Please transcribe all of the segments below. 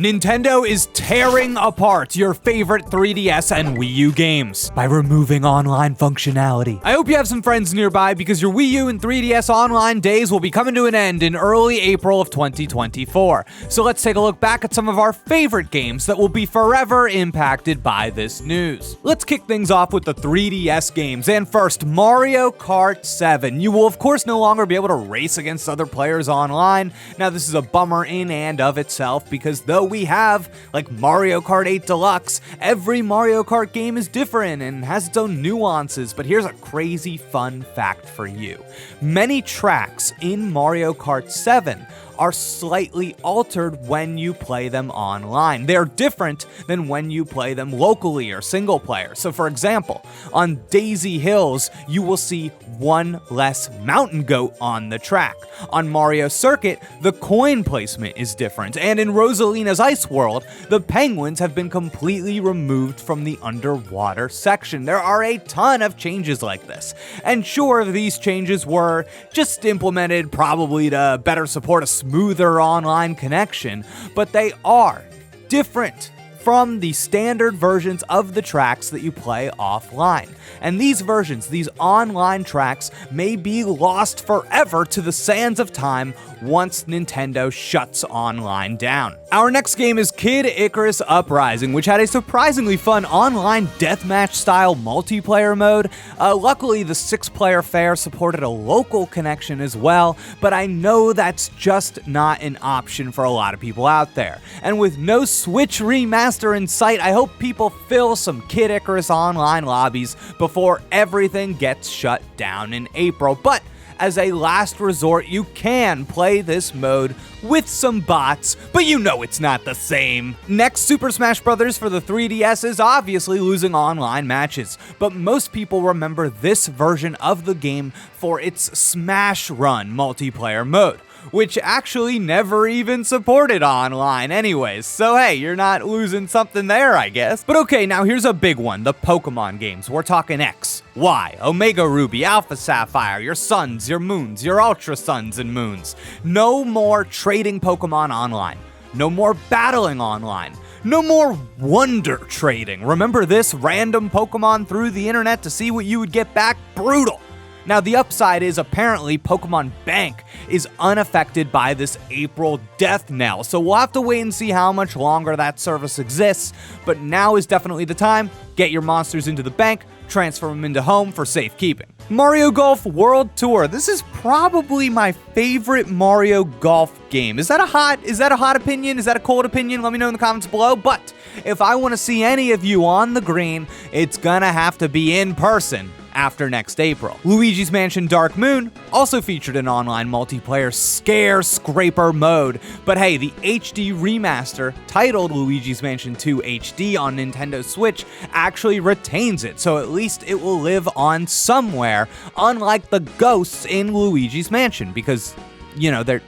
Nintendo is tearing apart your favorite 3DS and Wii U games by removing online functionality. I hope you have some friends nearby because your Wii U and 3DS online days will be coming to an end in early April of 2024. So let's take a look back at some of our favorite games that will be forever impacted by this news. Let's kick things off with the 3DS games, and first, Mario Kart 7. You will of course no longer be able to race against other players online. Now this is a bummer in and of itself because though we have, like Mario Kart 8 Deluxe, every Mario Kart game is different and has its own nuances, but here's a crazy fun fact for you. Many tracks in Mario Kart 7 are slightly altered when you play them online. They're different than when you play them locally or single player. So for example, on Daisy Hills, you will see one less mountain goat on the track. On Mario Circuit, the coin placement is different. And in Rosalina's Ice World, the penguins have been completely removed from the underwater section. There are a ton of changes like this. And sure, these changes were just implemented probably to better support a smoother online connection, but they are different from the standard versions of the tracks that you play offline. And these versions, these online tracks, may be lost forever to the sands of time once Nintendo shuts online down. Our next game is Kid Icarus Uprising, which had a surprisingly fun online deathmatch-style multiplayer mode. Luckily, the 6-player fair supported a local connection as well, but I know that's just not an option for a lot of people out there. And with no Switch remaster in sight, I hope people fill some Kid Icarus online lobbies before everything gets shut down in April. But as a last resort, you can play this mode with some bots, but you know it's not the same. Next, Super Smash Bros. For the 3DS is obviously losing online matches, but most people remember this version of the game for its Smash Run multiplayer mode, which actually never even supported online anyways, so hey, you're not losing something there, I guess. But okay, now here's a big one, the Pokemon games. We're talking X, Y, Omega Ruby, Alpha Sapphire, your suns, your moons, your Ultra Suns and Moons. No more trading Pokemon online. No more battling online. No more wonder trading. Remember this? Random Pokemon through the internet to see what you would get back? Brutal. Now, the upside is apparently Pokemon Bank is unaffected by this April death knell, so we'll have to wait and see how much longer that service exists, but now is definitely the time. Get your monsters into the bank, transfer them into home for safekeeping. Mario Golf World Tour. This is probably my favorite Mario Golf game. Is that a hot opinion? Is that a cold opinion? Let me know in the comments below. But if I want to see any of you on the green, it's gonna have to be in person after next April. Luigi's Mansion Dark Moon also featured an online multiplayer scare scraper mode, but hey, the HD remaster titled Luigi's Mansion 2 HD on Nintendo Switch actually retains it, so at least it will live on somewhere, unlike the ghosts in Luigi's Mansion, because, you know, they're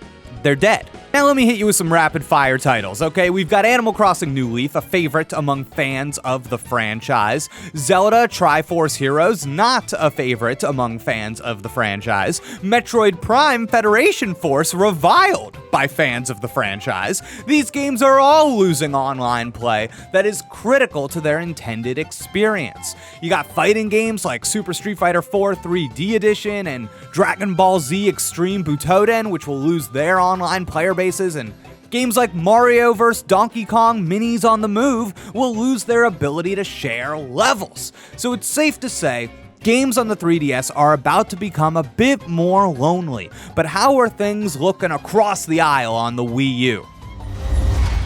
dead. Now let me hit you with some rapid fire titles, okay? We've got Animal Crossing New Leaf, a favorite among fans of the franchise. Zelda Triforce Heroes, not a favorite among fans of the franchise. Metroid Prime Federation Force, reviled by fans of the franchise. These games are all losing online play that is critical to their intended experience. You got fighting games like Super Street Fighter 4 3D Edition and Dragon Ball Z Extreme Butoden, which will lose their online player bases, and games like Mario vs. Donkey Kong Minis on the Move will lose their ability to share levels. So it's safe to say games on the 3DS are about to become a bit more lonely. But how are things looking across the aisle on the Wii U?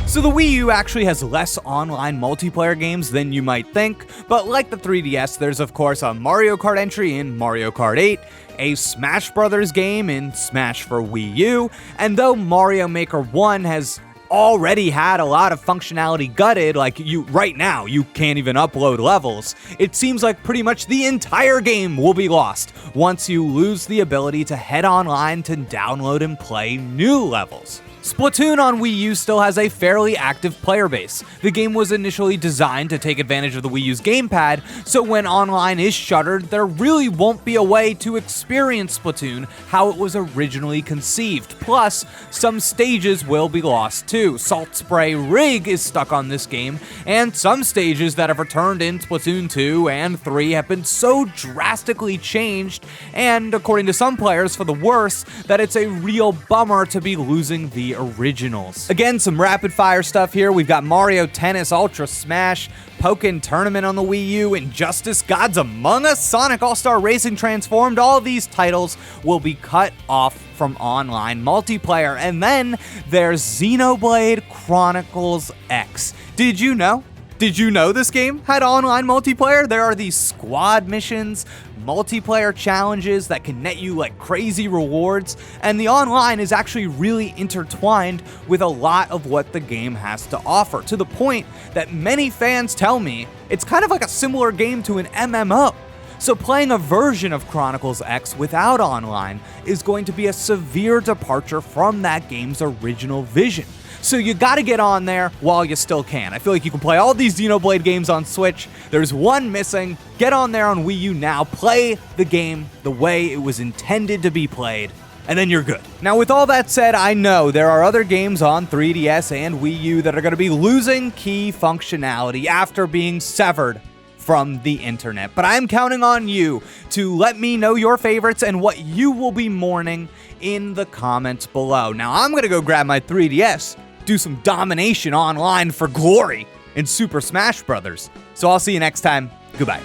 So the Wii U actually has less online multiplayer games than you might think, but like the 3DS, there's of course a Mario Kart entry in Mario Kart 8, a Smash Bros. Game in Smash for Wii U, and though Mario Maker 1 has already had a lot of functionality gutted, like right now you can't even upload levels, it seems like pretty much the entire game will be lost once you lose the ability to head online to download and play new levels. Splatoon on Wii U still has a fairly active player base. The game was initially designed to take advantage of the Wii U's gamepad, so when online is shuttered, there really won't be a way to experience Splatoon how it was originally conceived. Plus, some stages will be lost too. Salt Spray Rig is stuck on this game, and some stages that have returned in Splatoon 2 and 3 have been so drastically changed, and according to some players for the worse, that it's a real bummer to be losing the originals. Again, some rapid fire stuff here. We've got Mario Tennis Ultra Smash, Pokken Tournament on the Wii U, Injustice Gods Among Us, Sonic All-Star Racing Transformed. All of these titles will be cut off from online multiplayer. And then there's Xenoblade Chronicles X. Did you know? Did you know this game had online multiplayer? There are these squad missions, multiplayer challenges that can net you like crazy rewards, and the online is actually really intertwined with a lot of what the game has to offer, to the point that many fans tell me it's kind of like a similar game to an MMO. So playing a version of Chronicles X without online is going to be a severe departure from that game's original vision. So you gotta get on there while you still can. I feel like you can play all these Xenoblade games on Switch. There's one missing. Get on there on Wii U now. Play the game the way it was intended to be played, and then you're good. Now, with all that said, I know there are other games on 3DS and Wii U that are gonna be losing key functionality after being severed from the internet, but I'm counting on you to let me know your favorites and what you will be mourning in the comments below. Now, I'm gonna go grab my 3DS, do some domination online for glory in Super Smash Bros. So I'll see you next time. Goodbye.